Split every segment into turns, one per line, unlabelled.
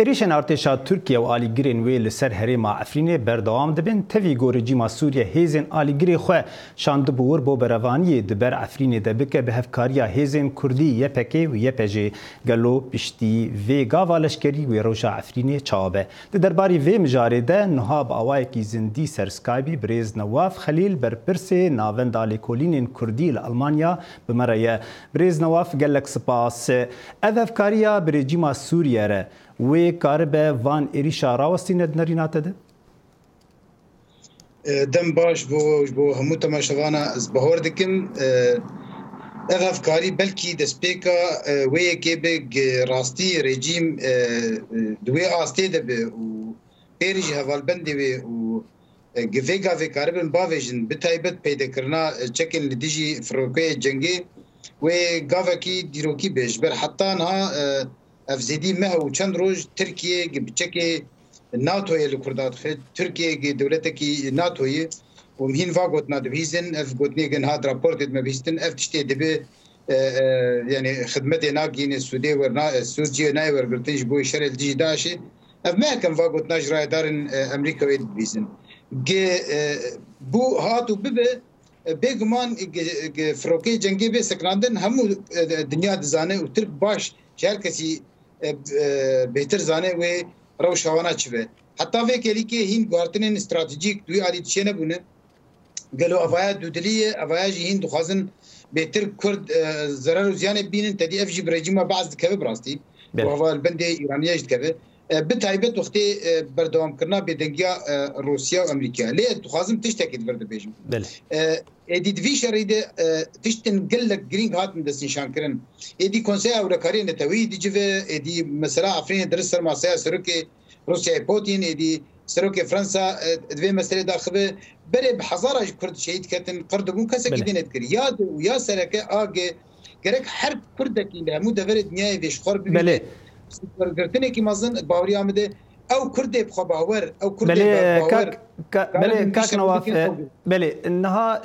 ایریشن ارتشا ترکیه و آلیگرین وی لسر هریما افرینه بردوام دبن تفی گورجیما سوریه هیزن آلیگری خو شاند بور بو بروانی دبر افرینه دبکه به هفکاریا هیزن کردی یپکی و یپجی گلو پشتی وی گاوالشکری و روشا افرینه چابه درباری وی مجاره ده نهاب آوای کی زندی سرسکایبی بریز نواف خلیل بر پرس ناوند آلیکولین کردی لالمانیا بمرایه بریز نواف گلک سپاس افکاریا برجیما سوریه ره وی کاربه وان ایریشا راوستی ندنرینات ده؟
دم باش بو همو تماشاوانا از بهار دکم افکاری بلکی دسپیکا وی که بگ راستی رژیم دوی آسته ده به و پیرجی حوالبندی و گفیگا و کاربن باویجن بتایبت پیدا کرنا چکن لدیجی فروکه جنگی و گاوکی دیروکی بیش بر حتی ها افزیدی مه و چند روز ترکیه بچکی ناتوی لکردات خد ترکیه دولت کی ناتوی و مهین واقعت ندبیزن اف گوتنی گن هاد راپورت مبیستن اف تشتی دبی یعنی خدمت ناگین سودی ورنا سودجی نای ورگرتنش بوی شرل دیجی داشی اف ما کم واقعت نجرای دارن امریکا وید بیزن بو هاتو ببه بگمان فروکی جنگی به سکناندن همو دنیا دزانه و ترک باش هر کسی بهتر زانه و روشوانا چبه حتی وی کلی که هین گارتنین استراتژیک دوی علی تشنه بونه گلو افایا دودلیه افایا جی هین دخوازن بهتر کرد ضرر و زیان بینن تدی اف جی برجیما بعض کبه براستی و هوا البنده ایرانیه جد کبه بتایبت وقتی بردوام کرنا به دنگیا روسیا و امریکا لیه دخوازم تشتکید برده بیجم ادی دوی شریده تشتن گلک گرینگ هاتن دستین شانکرن ادی کنسای اورکاری نتوی دیجوه ادی مثلا افرین درس سر ماسیا سرک روسیا پوتین ادی سرک فرانسا دوی مسئله داخله بره بحزارة کرد شهید کردن قردبون کسی که دینت کری یاد و یا سرکه آگه گرک هر کردکی لهمو دور دنیای ویشخور ببینه گرتنه کی مازن باوری آمده او کرده بخوا باور او کرده باور
بله کاک نواف بله انها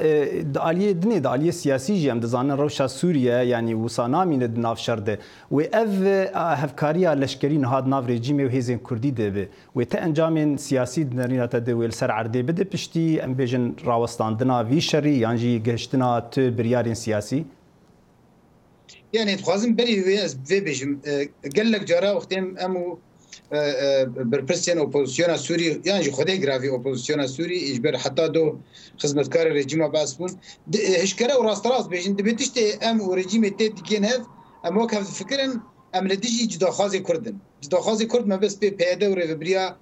دعالیه دنی دعالیه سیاسی جیم دزانن روشا سوریه یعنی وسانامی ندناف شرده و اف هفکاریا لشکری نهاد ناف رژیم و هیزن کردی ده و تا انجام سیاسی دنرینات ده و سر عرده بده پشتی ام بیجن راوستاندنا وی شری یعنی گشتنا تو بریارین سیاسی
يعني تخازم بري في بيجم قال لك جرا وقتين امو بربرسيان اوبوزيسيون سوري يعني خدي جرافي اوبوزيسيون سوري اجبر حتى دو خدمتكار الرجيم باسبون هشكره وراس راس بيجن دبيتشتي ام ورجيم تيد كين هاف ام وكف فكرن ام لديجي جدا خازي كردن جدا خازي كرد ما بس بيده وريبريا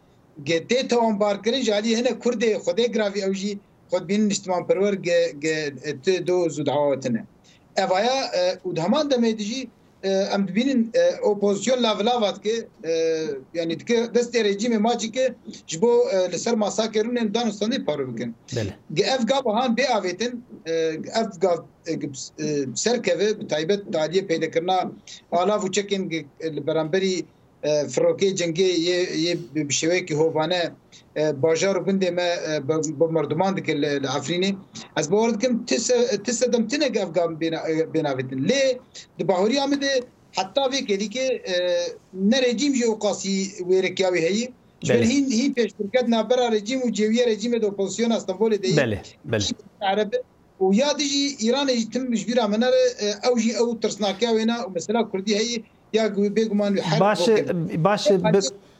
جتي توم باركرين جالي هنا كردي خدي جرافي اوجي خد بين اجتماع برور دو زدعواتنا اوایا و همان دمیدی ام ببینن اپوزیسیون لاولات که یعنی که دست رژیم ماچی که جبو لسر ماساکرون دانستانی پارو بکن اف گاب هان بی آویتن اف گاب سرکه بتایبت تعلیه پیدا کرنا آلاف و چکن برانبری فروکی جنگی یه بشوی که هوانه باجار بنده ما بمردمان دک العفرینی از باورد کم تسدم تنگ افغان بناویتن لی دباهوری آمده حتی وی کلی که نرجیم جو قاسی ویرکیاوی هی جبر هین پیش برکت نبرا رژیم و جویه رژیم دو اپوزیسیون استانبول دی
بله
عرب و یادی ایران تم مجبر منر اوجی او ترسناکیاوینا مثلا کردی هی یا بگمان
باش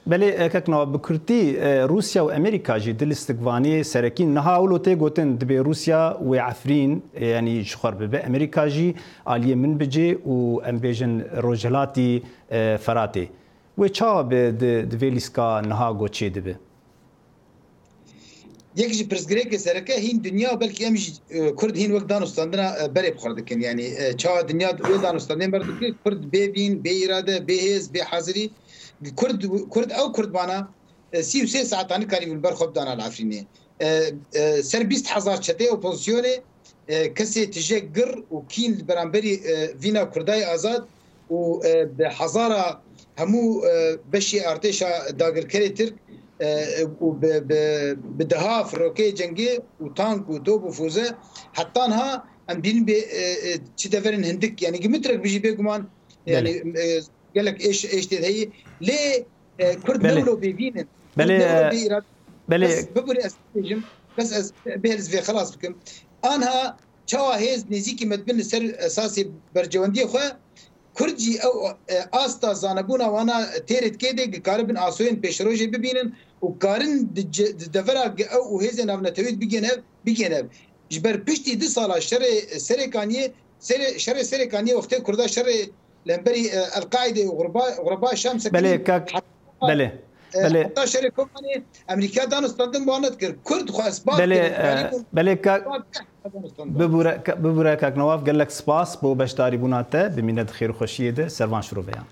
بله ککنا بکرتی روسیا و امریکا جی دل استقوانی سرکین نهاولو تی گوتن دبی روسیا و عفرین یعنی شخور به امریکا جی عالیه من بجی و ام بیجن روجلاتی فراتی و چا به دویلیسکا نها گوچی دبی
یک جی پرسگری که سرکه هین دنیا بلکه امش کرد هین وقت دانستاندنا بری بخوردکن یعنی چا دنیا دانستاندن بردکن کرد ببین به اراده به هز به حاضری کرد او کرد بانا 33 ساعتانی کاری بر خوب دانا العفرینه سر 20000 چته اپوزیسیون کسی تجه گر و کین برانبری وینا کردای آزاد و به هزاره همو بشی ارتشا داگرکری ترک و بدها فروکی جنگی و تانک و توپ و فوزه حتی انها ام بین به چه دفرن هندک یعنی گمترک بيجي بيجمان يعني قال لك ايش هي ليه كرد نولو بيبينن
بله
بس ببري استجم بس بهلز في خلاص بكم انها چاوا هيز نزيكي مدبن سر اساسي برجوندي خو كرجي او استا زانبونا وانا تيرت كيدي قاربن اسوين بيشروجي ببينن وقارن دفرا او هيز نافنا تويد بيجنب جبر بيشتي دي صاله شر سركانيه شر سركانيه وقت كردا شر لمبري القاعده وغرباء الشام
بله كاك بله
حتى شركه امريكا دانستان بوانت كر كرد خو اسباب
بله كاك ببورا كاك نواف قال لك سباس بو بشتاري بوناته بميند خير خوشيه ده سروان شروع بيان